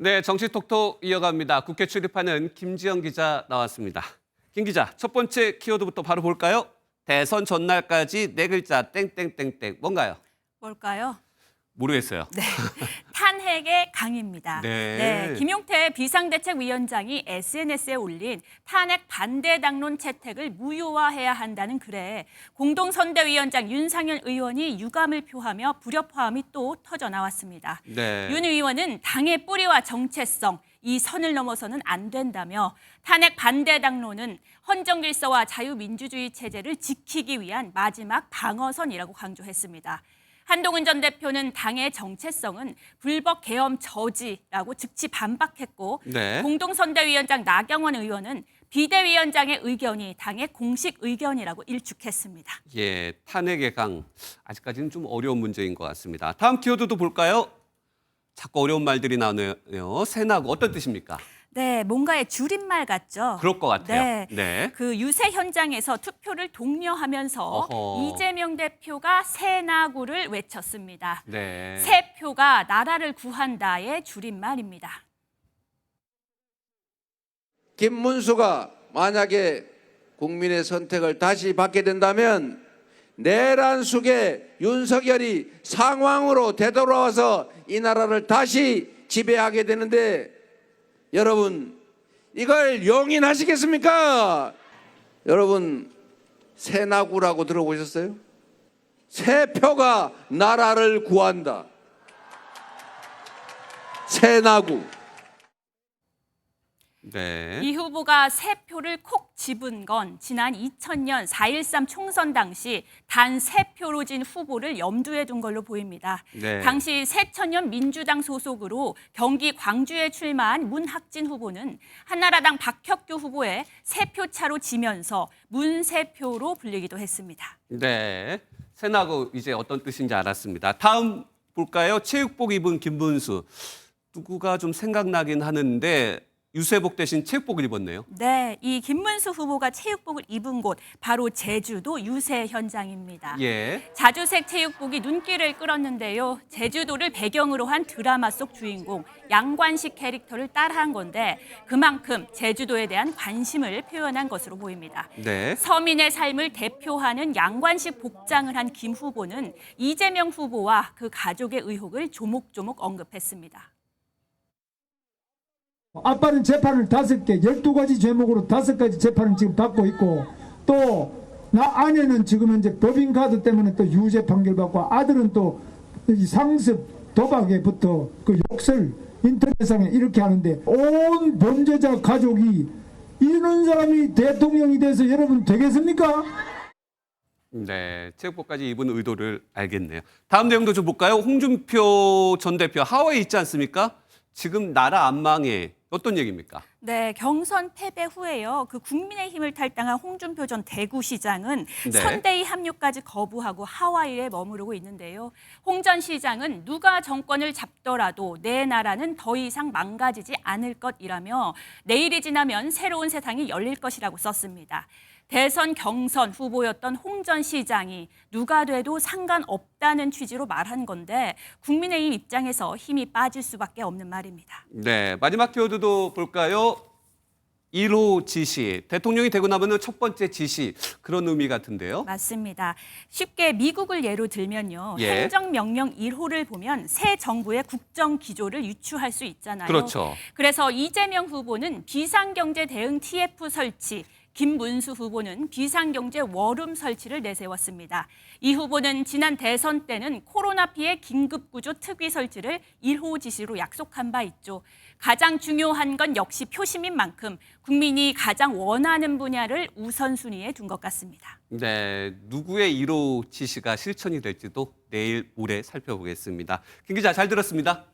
네, 정치톡톡 이어갑니다. 국회 출입하는 김지영 기자 나왔습니다. 김 기자, 첫 번째 키워드부터 바로 볼까요? 대선 전날까지 네 글자 땡땡땡땡 뭔가요? 뭘까요? 모르겠어요. 네, 탄핵의 강입니다. 네. 김용태 비상대책위원장이 SNS에 올린 탄핵 반대 당론 채택을 무효화해야 한다는 글에 공동선대위원장 윤상현 의원이 유감을 표하며 불협화음이 또 터져 나왔습니다. 네. 윤 의원은 당의 뿌리와 정체성, 이 선을 넘어서는 안 된다며 탄핵 반대 당론은 헌정질서와 자유민주주의 체제를 지키기 위한 마지막 방어선이라고 강조했습니다. 한동훈 전 대표는 당의 정체성은 불법 계엄 저지라고 즉시 반박했고 네. 공동선대위원장 나경원 의원은 비대위원장의 의견이 당의 공식 의견이라고 일축했습니다. 예, 탄핵의 강. 아직까지는 좀 어려운 문제인 것 같습니다. 다음 키워드도 볼까요? 자꾸 어려운 말들이 나오네요. 새나구 어떤 뜻입니까? 네, 뭔가의 줄임말 같죠? 그럴 것 같아요. 네. 네. 그 유세 현장에서 투표를 독려하면서 어허. 이재명 대표가 새나구를 외쳤습니다. 네. 새 표가 나라를 구한다의 줄임말입니다. 김문수가 만약에 국민의 선택을 다시 받게 된다면 내란 속에 윤석열이 상황으로 되돌아와서 이 나라를 다시 지배하게 되는데 여러분 이걸 용인하시겠습니까? 여러분 새나구라고 들어보셨어요? 새 표가 나라를 구한다. 새나구. 네. 이 후보가 새 표를 콕 집은 건 지난 2000년 4.13 총선 당시 단 세 표로 진 후보를 염두에 둔 걸로 보입니다. 네. 당시 새천년 민주당 소속으로 경기 광주에 출마한 문학진 후보는 한나라당 박혁규 후보의 세 표 차로 지면서 문세표로 불리기도 했습니다. 네. 새나구 이제 어떤 뜻인지 알았습니다. 다음 볼까요? 체육복 입은 김문수. 누구가 좀 생각나긴 하는데 유세복 대신 체육복을 입었네요. 네, 이 김문수 후보가 체육복을 입은 곳 바로 제주도 유세 현장입니다. 예. 자주색 체육복이 눈길을 끌었는데요. 제주도를 배경으로 한 드라마 속 주인공 양관식 캐릭터를 따라한 건데 그만큼 제주도에 대한 관심을 표현한 것으로 보입니다. 네. 서민의 삶을 대표하는 양관식 복장을 한 김 후보는 이재명 후보와 그 가족의 의혹을 조목조목 언급했습니다. 아빠는 재판을 5개, 12가지 죄목으로 5가지 재판을 지금 받고 있고 또 나 아내는 지금 현재 법인카드 때문에 또 유죄 판결받고 아들은 또 이 상습 도박에부터 그 욕설 인터넷상에 이렇게 하는데 온 범죄자 가족이 이런 사람이 대통령이 돼서 여러분 되겠습니까? 네. 체육복까지 입은 의도를 알겠네요. 다음 내용도 좀 볼까요? 홍준표 전 대표 하와이에 있지 않습니까? 지금 나라 안 망해. 어떤 얘기입니까? 네, 경선 패배 후에요. 그 국민의힘을 탈당한 홍준표 전 대구시장은 네. 선대위 합류까지 거부하고 하와이에 머무르고 있는데요. 홍 전 시장은 누가 정권을 잡더라도 내 나라는 더 이상 망가지지 않을 것이라며 내일이 지나면 새로운 세상이 열릴 것이라고 썼습니다. 대선 경선 후보였던 홍 전 시장이 누가 돼도 상관없다는 취지로 말한 건데 국민의힘 입장에서 힘이 빠질 수밖에 없는 말입니다. 네. 마지막 키워드도 볼까요? 1호 지시. 대통령이 되고 나면은 첫 번째 지시. 그런 의미 같은데요. 맞습니다. 쉽게 미국을 예로 들면요. 예. 행정명령 1호를 보면 새 정부의 국정기조를 유추할 수 있잖아요. 그렇죠. 그래서 이재명 후보는 비상경제 대응 TF 설치, 김문수 후보는 비상경제 워룸 설치를 내세웠습니다. 이 후보는 지난 대선 때는 코로나 피해 긴급구조 특위 설치를 1호 지시로 약속한 바 있죠. 가장 중요한 건 역시 표심인 만큼 국민이 가장 원하는 분야를 우선순위에 둔 것 같습니다. 네. 누구의 1호 지시가 실천이 될지도 내일 모레 살펴보겠습니다. 김 기자 잘 들었습니다.